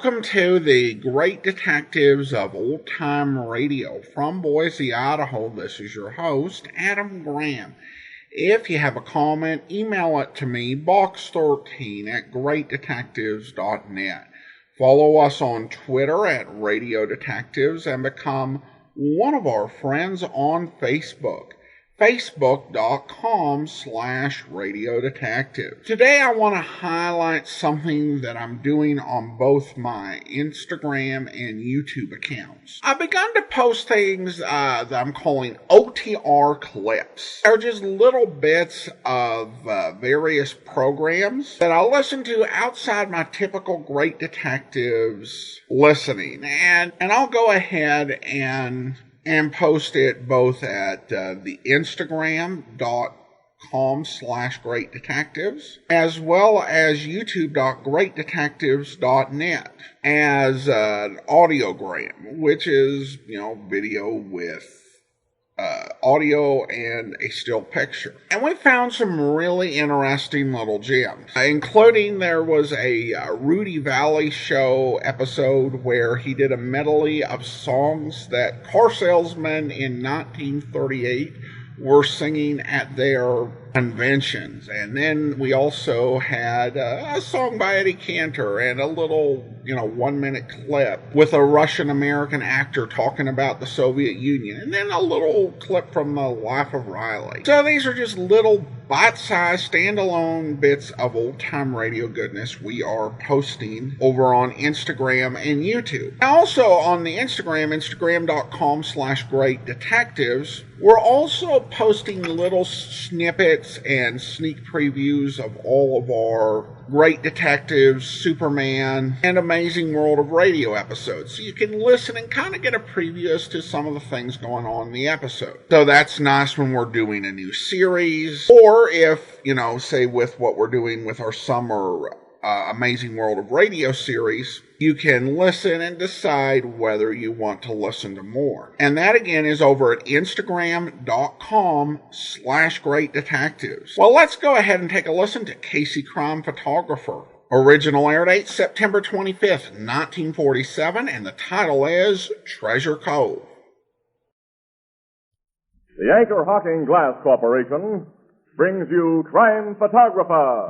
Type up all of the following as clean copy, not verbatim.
Welcome to the Great Detectives of Old Time Radio. From Boise, Idaho, this is your host, Adam Graham. If you have a comment, email it to me, box13@greatdetectives.net. Follow us on Twitter at Radio Detectives and become one of our friends on Facebook. Facebook.com/Radio Detective. Today I want to highlight something that I'm doing on both my Instagram and YouTube accounts. I've begun to post things that I'm calling OTR clips. They're just little bits of various programs that I listen to outside my typical Great Detectives listening. And I'll go ahead and post it both at the Instagram.com/Great Detectives as well as YouTube.greatdetectives.net as an audiogram, which is, video with audio and a still picture. And we found some really interesting little gems, including there was a Rudy Valley Show episode where he did a medley of songs that car salesmen in 1938 were singing at their conventions. And then we also had a song by Eddie Cantor and a little 1-minute clip with a Russian-American actor talking about the Soviet Union, and then a little clip from the life of Riley. So these are just little bite-sized standalone bits of old-time radio goodness we are posting over on Instagram and YouTube. Now also on the Instagram.com/Great Detectives, we're also posting little snippets and sneak previews of all of our Great Detectives, Superman, and Amazing World of Radio episodes. So you can listen and kind of get a preview as to some of the things going on in the episode. So that's nice when we're doing a new series, or if, say with what we're doing with our summer Amazing World of Radio series, you can listen and decide whether you want to listen to more. And that again is over at Instagram.com/Great Detectives. Well, let's go ahead and take a listen to Casey Crime Photographer. Original air date September 25th, 1947, and the title is Treasure Cove. The Anchor Hocking Glass Corporation brings you Crime Photographer.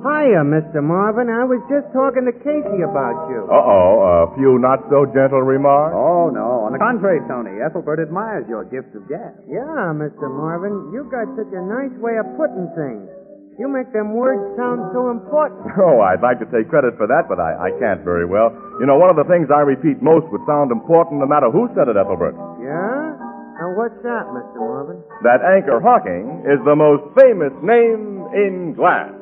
Hiya, Mr. Marvin. I was just talking to Casey about you. A few not-so-gentle remarks? Oh, no. On the contrary, Tony, Ethelbert admires your gift of gab. Yeah, Mr. Marvin. You got such a nice way of putting things. You make them words sound so important. Oh, I'd like to take credit for that, but I can't very well. One of the things I repeat most would sound important no matter who said it, Ethelbert. Yeah? And what's that, Mr. Marvin? That Anchor Hocking is the most famous name in glass.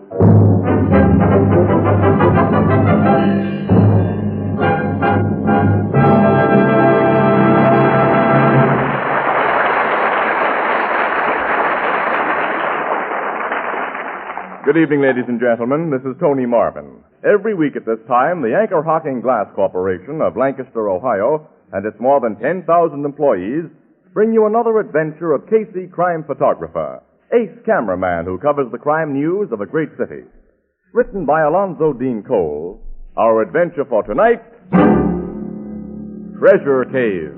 Good evening, ladies and gentlemen. This is Tony Marvin. Every week at this time, the Anchor Hocking Glass Corporation of Lancaster, Ohio, and its more than 10,000 employees bring you another adventure of Casey Crime Photographer, ace cameraman who covers the crime news of a great city. Written by Alonzo Dean Cole, our adventure for tonight, Treasure Cave.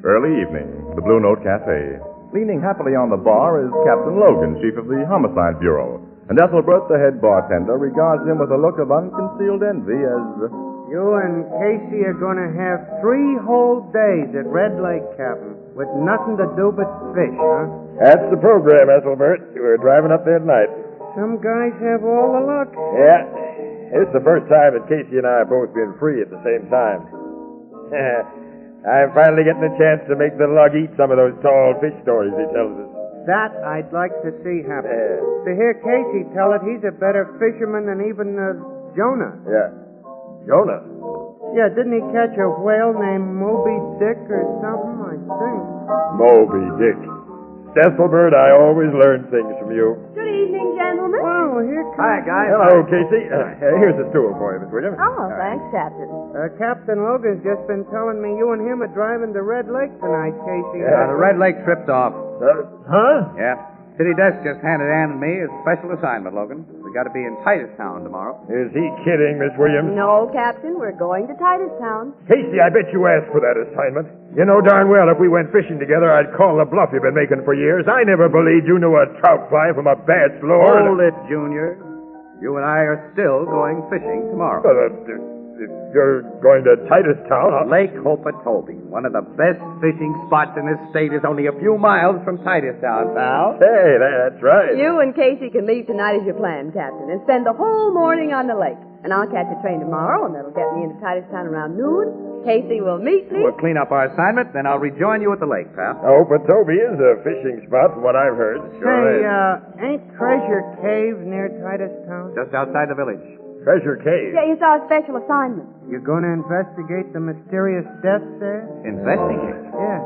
Early evening, the Blue Note Cafe. Leaning happily on the bar is Captain Logan, chief of the Homicide Bureau. And Ethelbert, the head bartender, regards him with a look of unconcealed envy as... You and Casey are going to have 3 whole days at Red Lake, Captain, with nothing to do but fish, huh? That's the program, Ethelbert. We're driving up there tonight. Some guys have all the luck. Yeah. It's the first time that Casey and I have both been free at the same time. I'm finally getting a chance to make the lug eat some of those tall fish stories he tells us. That I'd like to see happen. To hear Casey tell it, he's a better fisherman than even Jonah. Yeah. Jonah? Yeah, didn't he catch a whale named Moby Dick or something, I think? Moby Dick. Ethelbert, I always learn things from you. Good evening, gentlemen. Well, here comes... Hi, guys. Hello, Casey. Here's the stool for you, Miss Williams. Oh, thanks, Captain. Captain Logan's just been telling me you and him are driving to Red Lake tonight, Casey. The Red Lake tripped off. Huh? Yeah. City desk just handed Ann and me a special assignment, Logan. We got to be in Titustown tomorrow. Is he kidding, Miss Williams? No, Captain, we're going to Titustown. Casey, I bet you asked for that assignment. You know darn well if we went fishing together, I'd call the bluff you've been making for years. I never believed you knew a trout fly from a bad lure. Hold it, Junior. You and I are still going fishing tomorrow. You're going to Titustown? Lake Hopatobi, one of the best fishing spots in this state, is only a few miles from Titustown, pal. Hey, that's right. You and Casey can leave tonight as you planned, Captain, and spend the whole morning on the lake. And I'll catch a train tomorrow, and that'll get me into Titustown around noon. Casey will meet me. We'll clean up our assignment, then I'll rejoin you at the lake, pal. Hopatobi is a fishing spot from what I've heard. Hey, ain't Treasure Cave near Titustown? Just outside the village. Treasure Cave. Yeah, it's our special assignment. You gonna investigate the mysterious death there? Investigate? Yeah.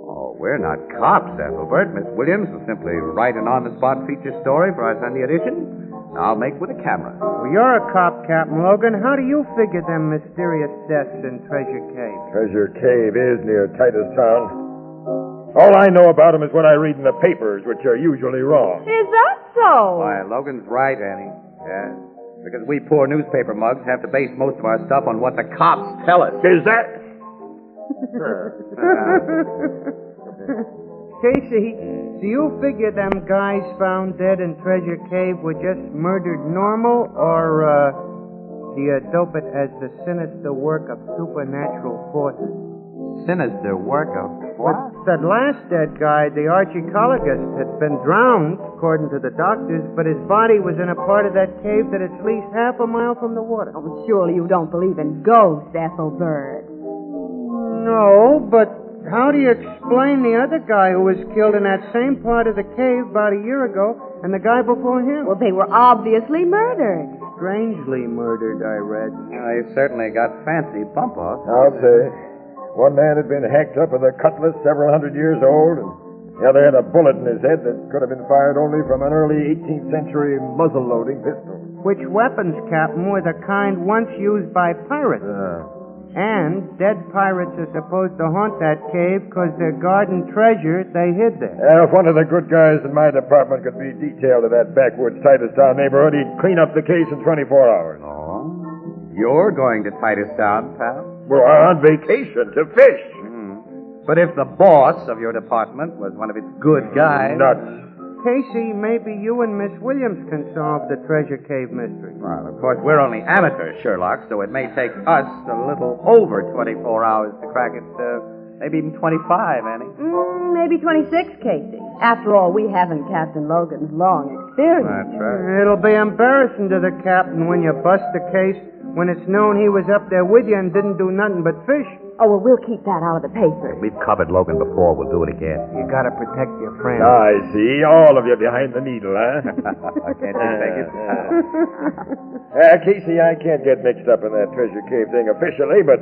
Oh, we're not cops, Ethelbert. Miss Williams will simply write an on-the-spot feature story for our Sunday edition. I'll make with a camera. Well, you're a cop, Captain Logan. How do you figure them mysterious deaths in Treasure Cave? Treasure Cave is near Titustown. All I know about them is what I read in the papers, which are usually wrong. Is that so? Why, Logan's right, Annie. Yeah. Because we poor newspaper mugs have to base most of our stuff on what the cops tell us. Is that... Casey, do you figure them guys found dead in Treasure Cave were just murdered normal, or do you dope it as the sinister work of supernatural forces? Sinister work of what? That last dead guy, the archaeologist, had been drowned, according to the doctors, but his body was in a part of that cave that is at least half a mile from the water. Oh, surely you don't believe in ghosts, Ethelbert. No, but how do you explain the other guy who was killed in that same part of the cave about a year ago, and the guy before him? Well, they were obviously murdered. Strangely murdered, I read. They certainly got fancy bump-offs. I'll say. One man had been hacked up with a cutlass several hundred years old, and the other had a bullet in his head that could have been fired only from an early 18th century muzzle-loading pistol. Which weapons, Captain, were the kind once used by pirates? And dead pirates are supposed to haunt that cave because their garden treasure they hid there. If one of the good guys in my department could be detailed to that backwoods Titustown neighborhood, he'd clean up the case in 24 hours. Oh? You're going to Titustown, pal? We're on vacation to fish. But if the boss of your department was one of its good guys... Nuts. Casey, maybe you and Miss Williams can solve the Treasure Cave mystery. Well, of course, we're only amateur Sherlock, so it may take us a little over 24 hours to crack it. Maybe even 25, Annie. Maybe 26, Casey. After all, we haven't Captain Logan's long experience. That's right. It'll be embarrassing to the captain when you bust the case when it's known he was up there with you and didn't do nothing but fish. Oh, well, we'll keep that out of the paper. We've covered Logan before. We'll do it again. You gotta protect your friend. I see. All of you behind the needle, huh? Can't you take it? Casey, I can't get mixed up in that Treasure Cave thing officially, but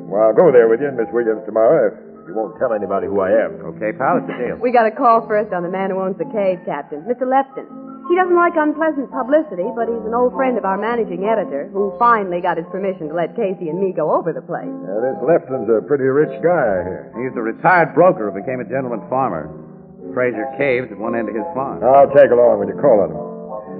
well, I'll go there with you and Miss Williams tomorrow if you won't tell anybody who I am. Okay, pal, it's a deal. We got a call first on the man who owns the cave, Captain, Mr. Lefton. He doesn't like unpleasant publicity, but he's an old friend of our managing editor who finally got his permission to let Casey and me go over the place. This Lefton's a pretty rich guy, I hear. He's a retired broker who became a gentleman farmer. Fraser Cave's at one end of his farm. I'll tag along when you call on him.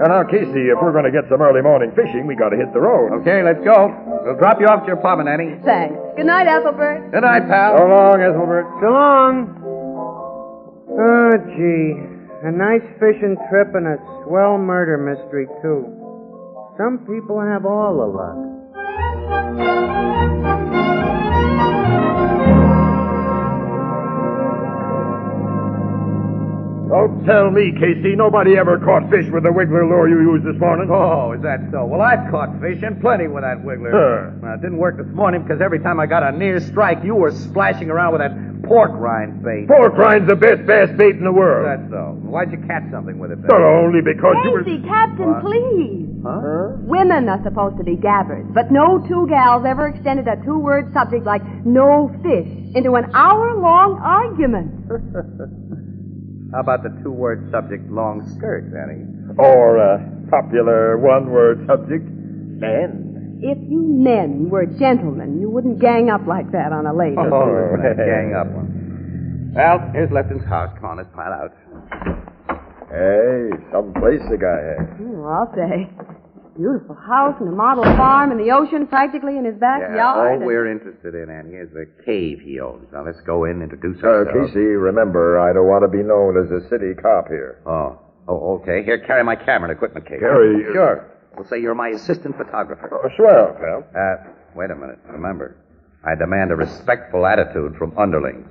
Now, Casey, if we're going to get some early morning fishing, we got to hit the road. Okay, let's go. We'll drop you off to your apartment, Annie. Thanks. Good night, Ethelbert. Good night, pal. So long, Ethelbert. So long. Oh, gee. A nice fishing trip and a swell murder mystery, too. Some people have all the luck. Don't tell me, Casey, nobody ever caught fish with the wiggler lure you used this morning. Oh, is that so? Well, I've caught fish, and plenty with that wiggler. It didn't work this morning because every time I got a near strike, you were splashing around with that pork rind bait. Pork rind's the best bass bait in the world. That's so. Why'd you catch something with it, then? Well, only because you were... Casey, Captain, please. Huh? Women are supposed to be gabbers, but no two gals ever extended a two-word subject like no fish into an hour-long argument. How about the two-word subject long skirts, Annie? Or a popular one-word subject, men. If you men were gentlemen, you wouldn't gang up like that on a lady. Gang up one. Well, here's Lefton's house. Come on, let's pile out. Hey, someplace the guy has. I'll say. Beautiful house and a model farm and the ocean practically in his backyard. All we're interested in, Annie, is the cave he owns. Now, let's go in and introduce ourselves. Casey, remember, I don't want to be known as a city cop here. Oh, okay. Here, carry my camera and equipment case. Carry... Sure. We'll say you're my assistant photographer. Oh, swell, pal. Wait a minute. Remember, I demand a respectful attitude from underlings.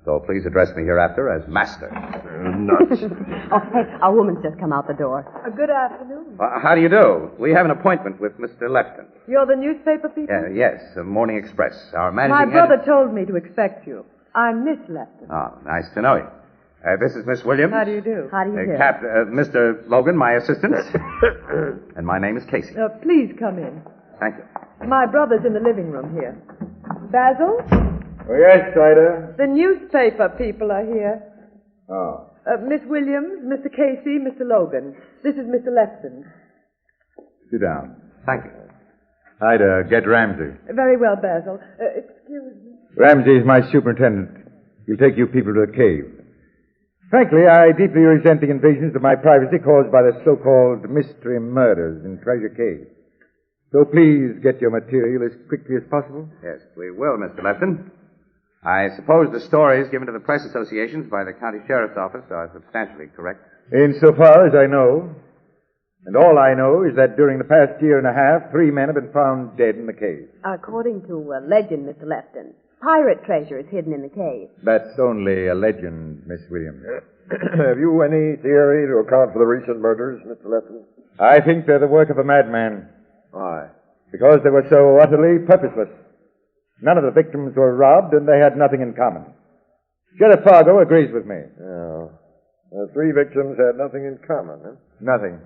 So please address me hereafter as master. Nuts. Oh, hey, a woman's just come out the door. Good afternoon. How do you do? We have an appointment with Mr. Lefton. You're the newspaper people? Yes, Morning Express. Our managing My brother editor... told me to expect you. I'm Miss Lefton. Oh, nice to know you. This is Miss Williams. How do you do? How do you do? Mr. Logan, my assistant. And my name is Casey. Please come in. Thank you. My brother's in the living room here. Basil? Oh, yes, Ida. The newspaper people are here. Oh. Miss Williams, Mr. Casey, Mr. Logan. This is Mr. Lefton. Sit down. Thank you. Ida, get Ramsey. Very well, Basil. Excuse me. Ramsey is my superintendent. He'll take you people to the cave. Frankly, I deeply resent the invasions of my privacy caused by the so-called mystery murders in Treasure Cave. So please get your material as quickly as possible. Yes, we will, Mr. Lefton. I suppose the stories given to the press associations by the county sheriff's office are substantially correct. Insofar as I know, and all I know is that during the past year and a half, 3 men have been found dead in the cave. According to legend, Mr. Lefton, pirate treasure is hidden in the cave. That's only a legend, Miss Williams. Have you any theory to account for the recent murders, Mr. Lefton? I think they're the work of a madman. Why? Because they were so utterly purposeless. None of the victims were robbed, and they had nothing in common. Sheriff Fargo agrees with me. Yeah. The 3 victims had nothing in common, huh? Nothing.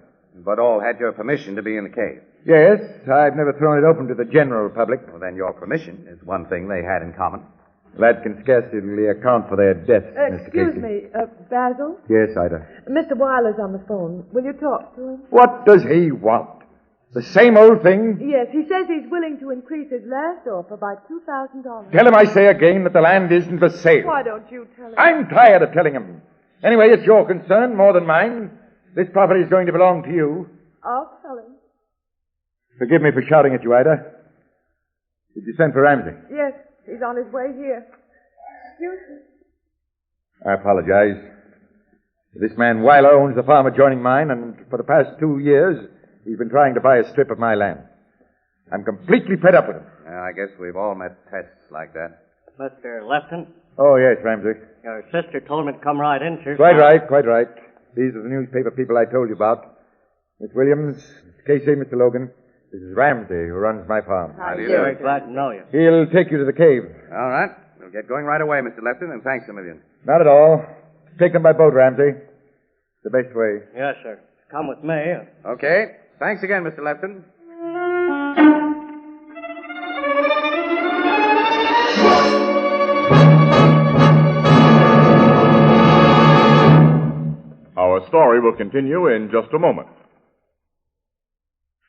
But all had your permission to be in the cave. Yes, I've never thrown it open to the general public. Well, then your permission is one thing they had in common. That can scarcely account for their deaths, Mr. Excuse Casey. me, Basil? Yes, Ida. Mr. Weiler's on the phone. Will you talk to him? What does he want? The same old thing? Yes, he says he's willing to increase his last offer by $2,000. Tell him I say again that the land isn't for sale. Why don't you tell him? I'm tired of telling him. Anyway, it's your concern more than mine. This property is going to belong to you. I'll tell him. Forgive me for shouting at you, Ida. Did you send for Ramsey? Yes, he's on his way here. Excuse me. I apologize. This man Weiler owns the farm adjoining mine, and for the past 2 years, he's been trying to buy a strip of my land. I'm completely fed up with him. I guess we've all met pests like that. Mr. Lefton, Oh, yes, Ramsey. your sister told me to come right in, sir. Quite right, quite right. These are the newspaper people I told you about. Miss Williams, Mr. Casey, Mr. Logan. This is Ramsey, who runs my farm. How do you Very do? glad to know you. He'll take you to the cave. All right. We'll get going right away, Mr. Lefton, and thanks a million. Not at all. Take them by boat, Ramsey. The best way. Yes, sir. Come with me. Okay. Thanks again, Mr. Lefton. Our story will continue in just a moment.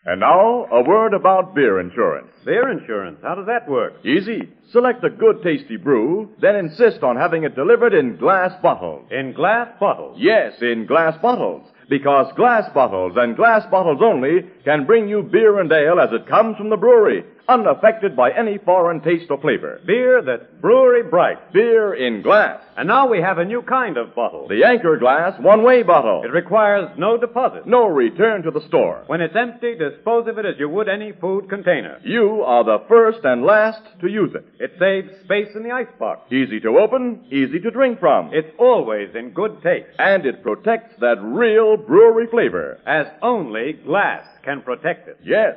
And now, a word about beer insurance. Beer insurance, how does that work? Easy. Select a good, tasty brew, then insist on having it delivered in glass bottles. In glass bottles? Yes, in glass bottles. Because glass bottles and glass bottles only can bring you beer and ale as it comes from the brewery, unaffected by any foreign taste or flavor. Beer that's brewery bright. Beer in glass. And now we have a new kind of bottle. The Anchor Glass one-way bottle. It requires no deposit. No return to the store. When it's empty, dispose of it as you would any food container. You are the first and last to use it. It saves space in the icebox. Easy to open, easy to drink from. It's always in good taste, And it protects that real brewery flavor. as only glass can protect it. Yes.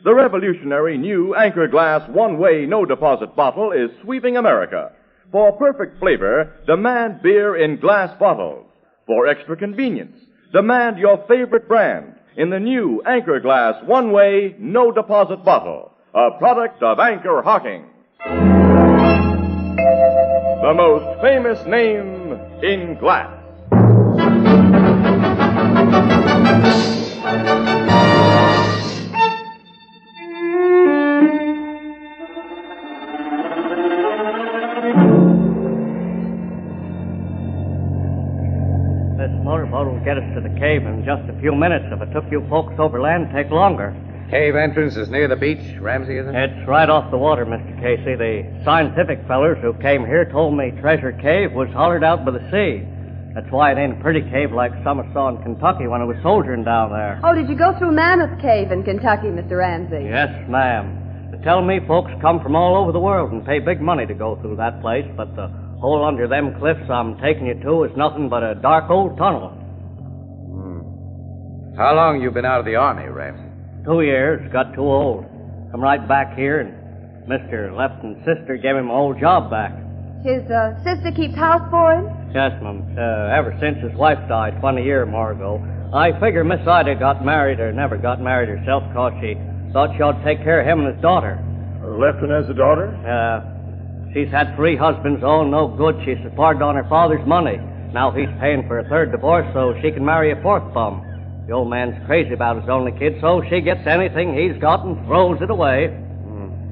The revolutionary new Anchor Glass one-way no-deposit bottle is sweeping America. For perfect flavor, demand beer in glass bottles. For extra convenience, demand your favorite brand. in the new Anchor Glass one-way, no-deposit bottle, a product of Anchor Hocking. The most famous name in glass. This motorboat will get us to the cave in just a few minutes. If it took you folks overland, it'd take longer. Cave entrance is near the beach, Ramsey, isn't it? It's right off the water, Mr. Casey. The scientific fellers who came here told me Treasure Cave was hollered out by the sea. That's why it ain't a pretty cave like some I saw in Kentucky when I was soldiering down there. Oh, did you go through Mammoth Cave in Kentucky, Mr. Ramsey? Yes, ma'am. They tell me folks come from all over the world and pay big money to go through that place, but the hole under them cliffs I'm taking you to is nothing but a dark old tunnel. How long you been out of the Army, Ramsey? 2 years, got too old. Come right back here, and Mr. Lefton's sister gave him an old job back. His sister keeps house for him? Yes, ma'am. Ever since his wife died 20 years more ago. I figure Miss Ida got married or never got married herself because she thought she ought to take care of him and his daughter. Lefton has a daughter? She's had 3 husbands, all no good. She supported on her father's money. Now he's paying for a 3rd divorce so she can marry a 4th bum. The old man's crazy about his only kid, so she gets anything he's got and throws it away.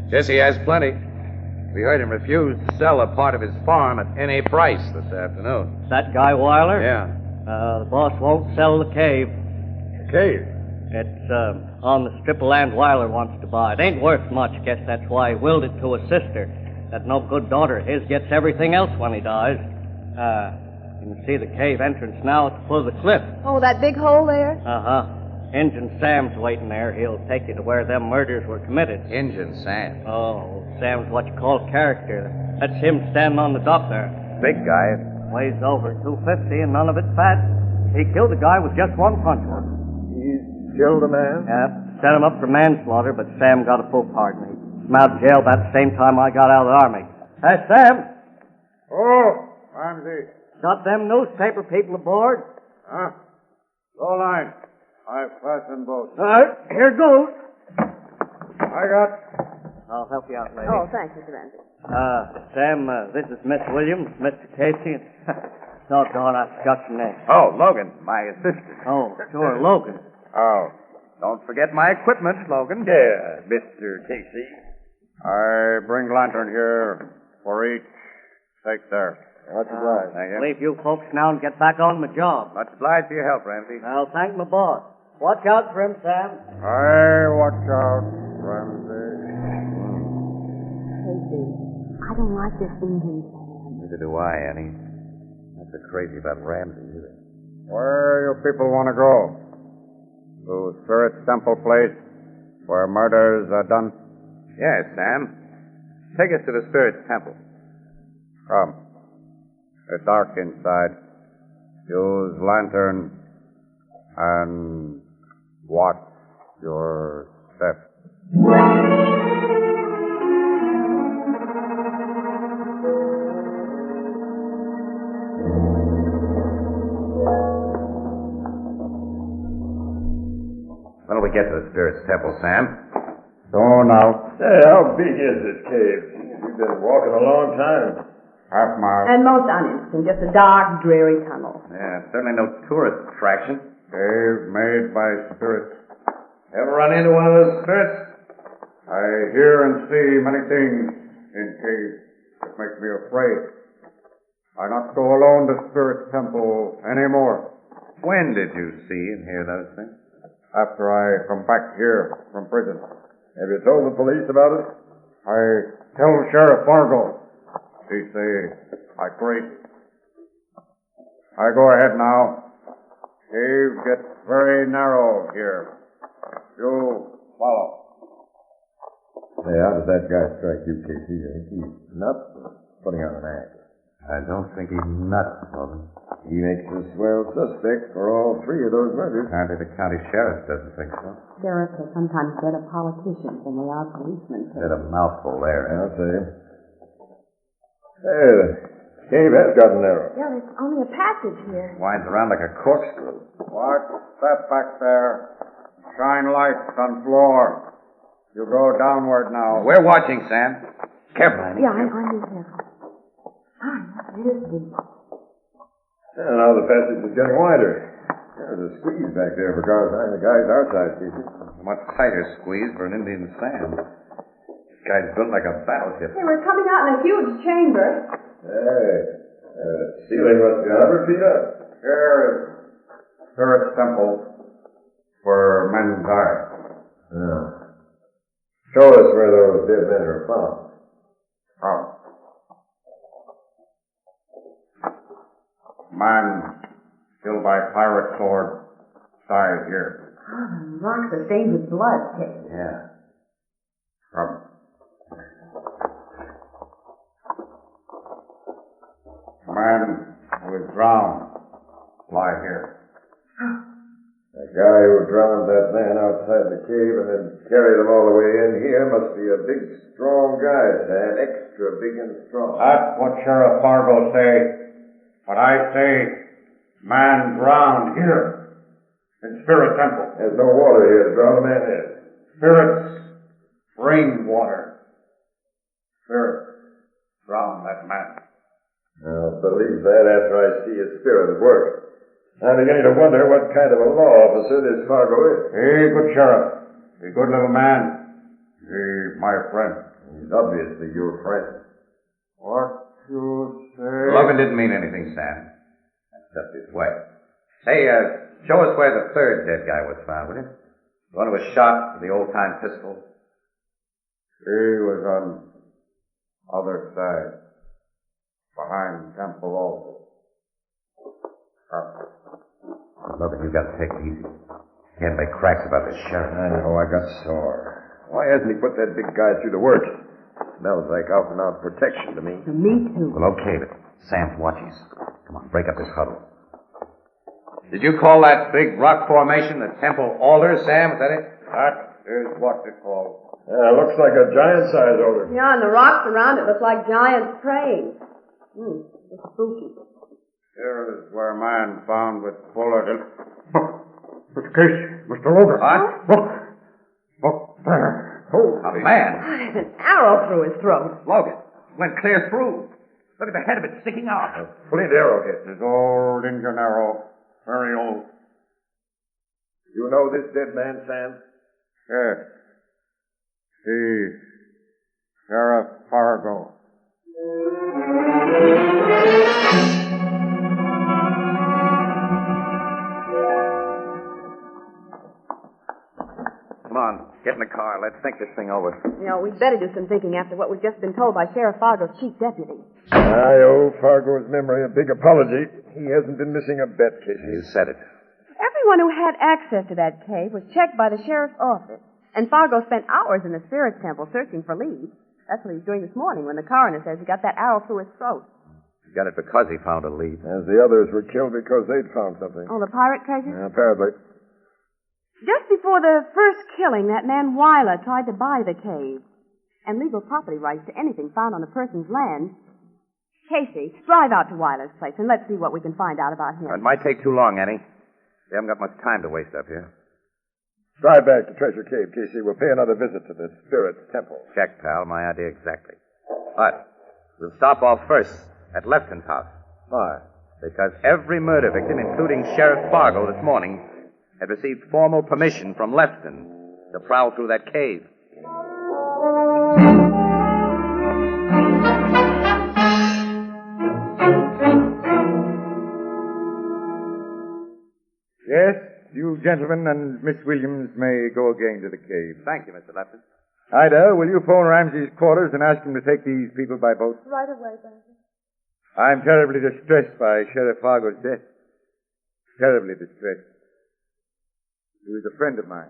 Guess he has plenty. We heard him refuse to sell a part of his farm at any price this afternoon. That guy Weiler? Yeah. The boss won't sell the cave. The cave? It's on the strip of land Weiler wants to buy. It ain't worth much. Guess that's why he willed it to his sister. That no good daughter of his gets everything else when he dies. You can see the cave entrance now at the foot of the cliff. Oh, that big hole there? Uh-huh. Injun Sam's waiting there. He'll take you to where them murders were committed. Injun Sam. Oh, Sam's what you call character. That's him standing on the dock there. Big guy. Weighs over 250 and none of it fat. He killed a guy with just one punch. He's killed a man? Yeah, set him up for manslaughter, but Sam got a full pardon. He came out of jail about the same time I got out of the Army. Hey, Sam. Oh, Ramsey. Got them newspaper people aboard? Huh? Low line. I fasten both. All right, here goes. I got... I'll help you out, lady. Oh, thanks, Mr. Ramsey. Sam, this is Miss Williams, Mr. Casey. Doggone, I forgot your name. Oh, Logan, my assistant. Oh, sure, Logan. Oh, don't forget my equipment, Logan. Yeah, Mr. Casey. I bring lantern here for each. Take there. Much obliged. Thank you. Leave you folks now and get back on my job. Much obliged for your help, Ramsey. I'll thank my boss. Watch out for him, Sam. I watch out, Ramsey. Casey, I don't like this Indian Sam. Neither do I, Annie. Not so crazy about Ramsey, either. Where you people want to go? To Spirit Temple place where murders are done? Yes, Sam. Take us to the Spirit's Temple. Come. It's dark inside. Use lantern and watch your step. When do we get to the Spirit's Temple, Sam? Soon out. Hey, how big is this cave? You've been walking a long time. Half mile. And most uninteresting, just a dark, dreary tunnel. Yeah, certainly no tourist attraction. Cave made by spirits. Ever run into one of those spirits? I hear and see many things in caves that make me afraid. I not go alone to Spirit Temple anymore. When did you see and hear those things? After I come back here from prison. Have you told the police about it? I tell Sheriff Fargo. He say I crazy. I go ahead now. Cave gets very narrow here. You follow. Hey, how does that guy strike you, Casey? You think he's nuts or putting on an act? I don't think he's nuts, Logan. He makes a swell suspect for all 3 of those murders. Apparently the county sheriff doesn't think so. Sheriffs are sometimes better politicians than they are policemen. Said a mouthful there. I'll say. Hey, the cave has gotten narrow. Yeah, there's only a passage here. Winds around like a corkscrew. Watch that back there. Shine lights on floor. You go downward now. We're watching, Sam. Careful, Annie. Yeah, I'm being careful. It is deep. And now the passage is getting wider. There's a squeeze back there for cars behind the guys outside, Casey. Much tighter squeeze for an Indian Sam. This guy's built like a battleship. Hey, we're coming out in a huge chamber. Hey, ceiling must be 100 feet up. Here is Spirit's temple where men die. Yeah. Show us where those dead men are found. Come. Man killed by pirate sword died here. Oh, the rocks are stained with blood, Casey. Yeah. Come. Man who was drowned lie here. The guy who drowned that man outside the cave and then carried him all the way in here must be a big, strong guy, Sam. Extra big and strong. That's what Sheriff Fargo say. But I say, man drowned here in Spirit Temple. There's no water here to drown a man in. Spirit's rainwater. Spirit drowned that man. I'll believe that after I see his spirit at work. I'm beginning to wonder what kind of a law officer this Fargo is. Hey, good sheriff. A good little man. He, my friend. He's obviously your friend. What you say? Logan didn't mean anything, Sam. That's just his way. Hey, show us where the third dead guy was found, will you? The one who was shot with the old-time pistol. He was on other side. Behind temple also. Logan, you've got to take it easy. Can't make cracks about this sheriff. I know, I got sore. Why hasn't he put that big guy through the work? Smells like out-and-out protection to me. Me too. Well, okay, but Sam's watching us. Come on, break up this huddle. Did you call that big rock formation the Temple Altar, Sam? Is that it? That is what it's called. Yeah, looks like a giant-sized altar. Yeah, and the rocks around it look like giants praying. It's spooky. Here is where man found with bullet in... Mr. Casey, Mr. Logan. What? Look. Look there. Oh, A man. There's an arrow through his throat. Logan. Went clear through. Look at the head of it sticking out. a flint arrowhead. His old Indian arrow. Very old. You know this dead man, Sam? Yes. He... Sheriff Fargo. Come on, get in the car. Let's think this thing over. You know, we'd better do some thinking after what we've just been told by Sheriff Fargo's chief deputy. I owe Fargo's memory a big apology. He hasn't been missing a bet, Casey. You said it. Everyone who had access to that cave was checked by the sheriff's office, and Fargo spent hours in the Spirit Temple searching for leads. That's what he was doing this morning when the coroner says he got that arrow through his throat. He got it because he found a lead. As the others were killed because they'd found something. Oh, the pirate treasure? Apparently. Just before the first killing, that man Weiler tried to buy the cave and legal property rights to anything found on a person's land. Casey, drive out to Weiler's place and let's see what we can find out about him. It might take too long, Annie. We haven't got much time to waste up here. Drive back to Treasure Cave, Casey. We'll pay another visit to the Spirit's Temple. Check, pal. My idea exactly. But we'll stop off first at Lefton's house. Why? Because every murder victim, including Sheriff Fargo this morning, had received formal permission from Lefton to prowl through that cave. Yes, you gentlemen and Miss Williams may go again to the cave. Thank you, Mr. Lefton. Ida, will you phone Ramsey's quarters and ask him to take these people by boat? Right away, Benson. I'm terribly distressed by Sheriff Fargo's death. Terribly distressed. He was a friend of mine.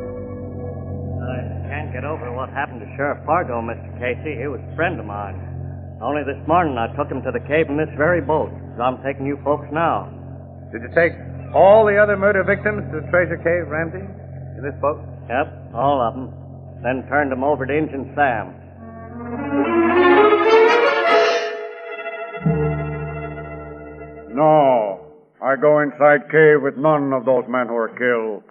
I can't get over what happened to Sheriff Fargo, Mr. Casey. He was a friend of mine. Only this morning I took him to the cave in this very boat. So I'm taking you folks now. Did you take all the other murder victims to the treasure cave, Ramsey? In this boat? Yep, all of them. Then turned them over to Injun Sam. No, go inside cave with none of those men who were killed.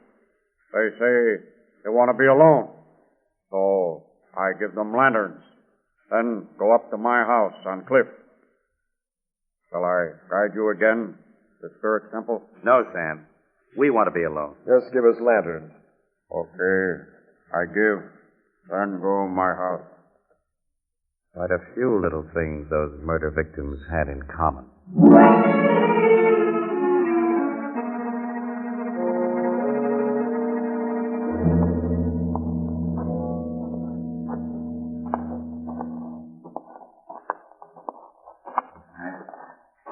They say they want to be alone. So I give them lanterns. Then go up to my house on cliff. Shall I guide you again to Spirit Temple? No, Sam. We want to be alone. Just give us lanterns. Okay. I give. Then go my house. Quite a few little things those murder victims had in common.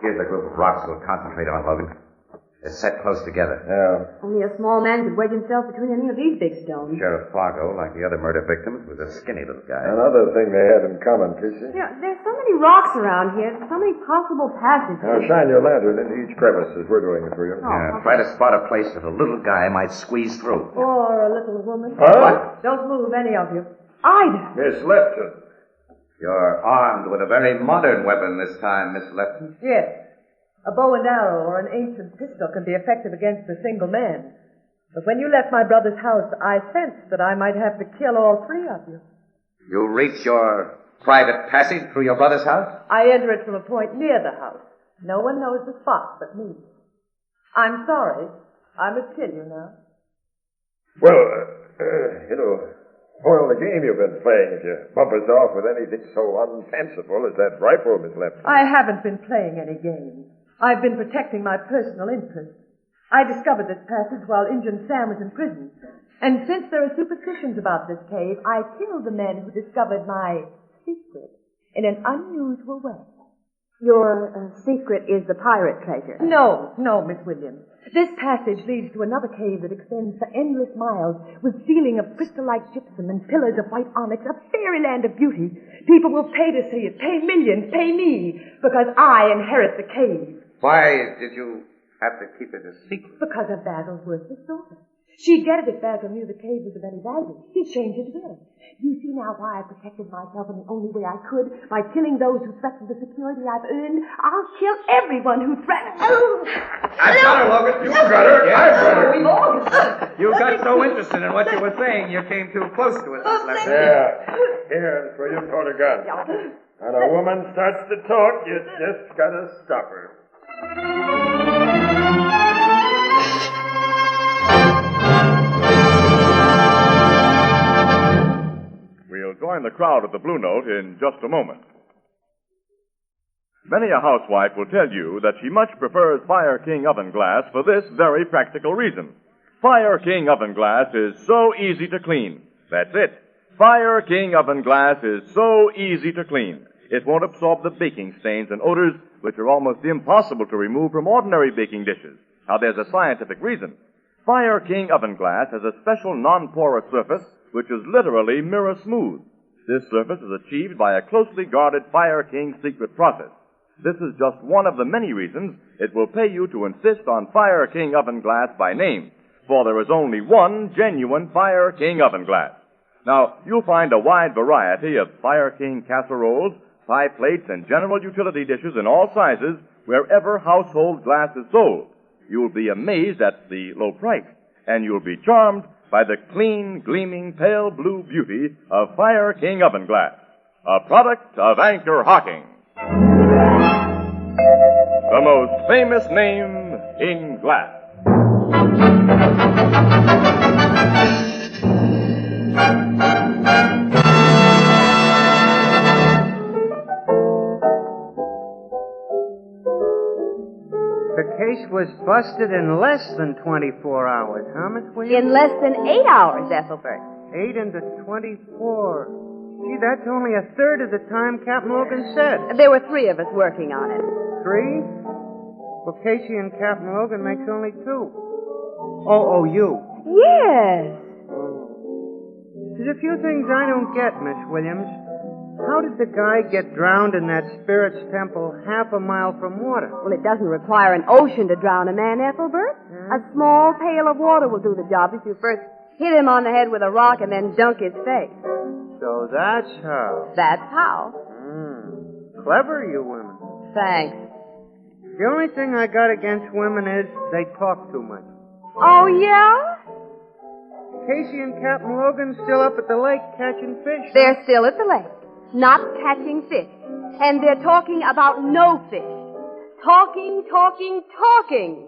Here's a group of rocks we'll concentrate on, Logan. They're set close together. Yeah. Only a small man could wedge himself between any of these big stones. Sheriff Fargo, like the other murder victims, was a skinny little guy. Another thing they had in common, Casey. Yeah, there's so many rocks around here, so many possible passages. Now shine your lantern into each crevice as we're doing it for you. Yeah, try to spot a place that a little guy might squeeze through. Or a little woman. Huh? Don't move, any of you. Ida! Miss Lipton. You're armed with a very modern weapon this time, Miss Lefton. Yes. A bow and arrow or an ancient pistol can be effective against a single man. But when you left my brother's house, I sensed that I might have to kill all three of you. You reach your private passage through your brother's house? I enter it from a point near the house. No one knows the spot but me. I'm sorry. I must kill you now. Well, spoil the game you've been playing if you bump us off with anything so unfanciful as that rifle, Miss Lipton. I haven't been playing any games. I've been protecting my personal interests. I discovered this passage while Injun Sam was in prison. And since there are superstitions about this cave, I killed the men who discovered my secret in an unusual way. Your secret is the pirate treasure. No, Miss Williams. This passage leads to another cave that extends for endless miles, with ceiling of crystal-like gypsum and pillars of white onyx, a fairyland of beauty. People will pay to see it, pay millions, pay me, because I inherit the cave. Why did you have to keep it a secret? Because of Basil's worthless daughter. She'd get it if Basil knew the cave was of any value. He'd change his will. You see now why I protected myself in the only way I could, by killing those who threatened the security I've earned. I'll kill everyone who threatens. Oh! I've got her, Logan. You got her. I've got her. We've all got her. You got so interested in what you were saying, you came too close to it, Miss Lefton. Yeah. Here, for you hold a gun. When a woman starts to talk, you just gotta stop her. We'll join the crowd at the Blue Note in just a moment. Many a housewife will tell you that she much prefers Fire King oven glass for this very practical reason. Fire King oven glass is so easy to clean. That's it. Fire King oven glass is so easy to clean. It won't absorb the baking stains and odors which are almost impossible to remove from ordinary baking dishes. Now, there's a scientific reason. Fire King oven glass has a special non-porous surface which is literally mirror smooth. This surface is achieved by a closely guarded Fire King secret process. This is just one of the many reasons it will pay you to insist on Fire King oven glass by name, for there is only one genuine Fire King oven glass. Now, you'll find a wide variety of Fire King casseroles, pie plates, and general utility dishes in all sizes wherever household glass is sold. You'll be amazed at the low price, and you'll be charmed by the clean, gleaming, pale blue beauty of Fire King oven glass, a product of Anchor Hocking, the most famous name in glass. The case was busted in less than 24 hours, huh, Miss Williams? In less than 8 hours, Ethelbert. 8 into 24. Gee, that's only a third of the time Captain Logan said. There were 3 of us working on it. 3? Well, Casey and Captain Logan makes only 2. Oh, you. Yes. There's a few things I don't get, Miss Williams. How did the guy get drowned in that spirit's temple half a mile from water? Well, it doesn't require an ocean to drown a man, Ethelbert. A small pail of water will do the job if you first hit him on the head with a rock and then dunk his face. So that's how. That's how. Clever, you women. Thanks. The only thing I got against women is they talk too much. Oh, yeah? Casey and Captain Logan still up at the lake catching fish. They're still at the lake, not catching fish. And they're talking about no fish. Talking, talking, talking.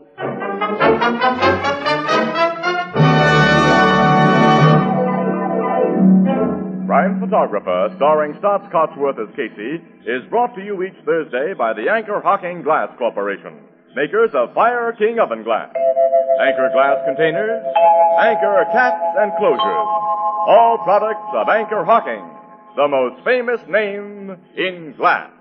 Crime Photographer, starring Stotts Cotsworth as Casey, is brought to you each Thursday by the Anchor Hocking Glass Corporation, makers of Fire King Oven Glass, Anchor Glass Containers, Anchor Caps and Closures, all products of Anchor Hocking, the most famous name in glass.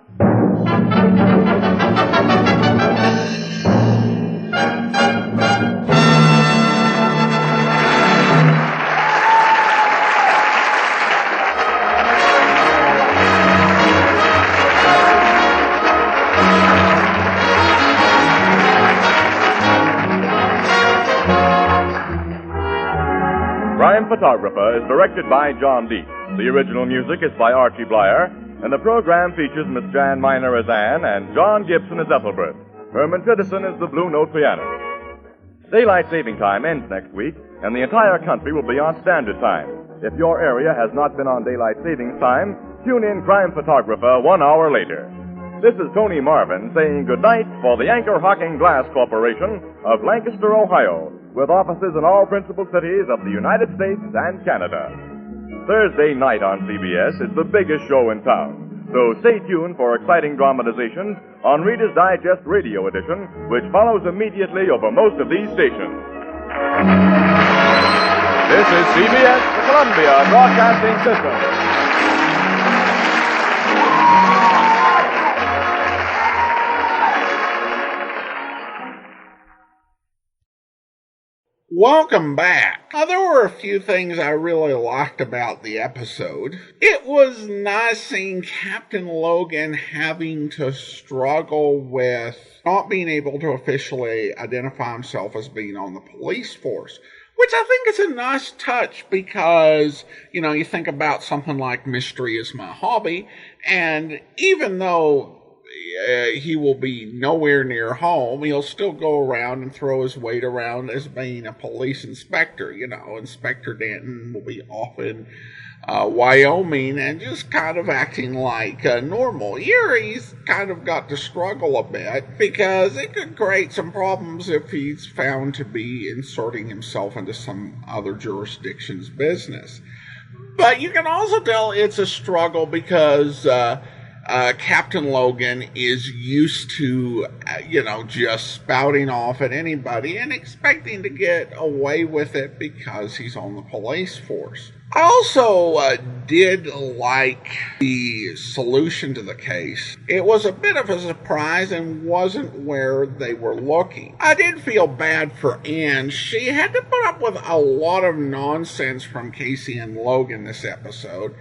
Crime Photographer is directed by John Deep. The original music is by Archie Blyer, and the program features Miss Jan Miner as Anne and John Gibson as Ethelbert. Herman Tittison is the Blue Note pianist. Daylight saving time ends next week, and the entire country will be on Standard Time. If your area has not been on Daylight savings time, tune in Crime Photographer 1 hour later. This is Tony Marvin saying goodnight for the Anchor Hocking Glass Corporation of Lancaster, Ohio, with offices in all principal cities of the United States and Canada. Thursday night on CBS is the biggest show in town, so stay tuned for exciting dramatizations on Reader's Digest Radio Edition, which follows immediately over most of these stations. This is CBS, the Columbia Broadcasting System. Welcome back. Now, there were a few things I really liked about the episode. It was nice seeing Captain Logan having to struggle with not being able to officially identify himself as being on the police force, which I think is a nice touch because, you think about something like Mystery is My Hobby, and even though he will be nowhere near home, he'll still go around and throw his weight around as being a police inspector. Inspector Danton will be off in Wyoming and just kind of acting like normal. Here he's kind of got to struggle a bit because it could create some problems if he's found to be inserting himself into some other jurisdiction's business. But you can also tell it's a struggle because Captain Logan is used to, just spouting off at anybody and expecting to get away with it because he's on the police force. I also did like the solution to the case. It was a bit of a surprise and wasn't where they were looking. I did feel bad for Anne. She had to put up with a lot of nonsense from Casey and Logan this episode.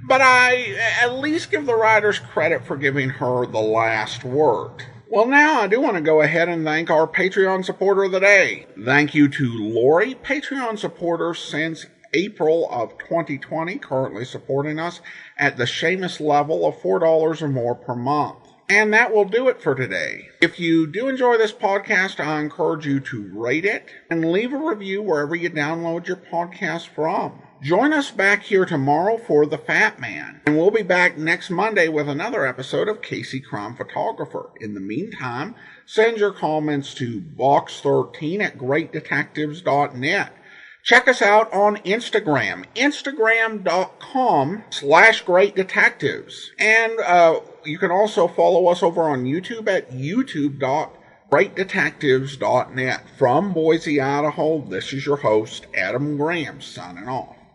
But I at least give the writers credit for giving her the last word. Well, now I do want to go ahead and thank our Patreon supporter of the day. Thank you to Lori, Patreon supporter since April of 2020, currently supporting us at the Seamus level of $4 or more per month. And that will do it for today. If you do enjoy this podcast, I encourage you to rate it and leave a review wherever you download your podcast from. Join us back here tomorrow for The Fat Man, and we'll be back next Monday with another episode of Casey Crime Photographer. In the meantime, send your comments to box13 at greatdetectives.net. Check us out on Instagram, instagram.com/greatdetectives. And you can also follow us over on YouTube at youtube.greatdetectives.net. From Boise, Idaho, this is your host, Adam Graham, signing off.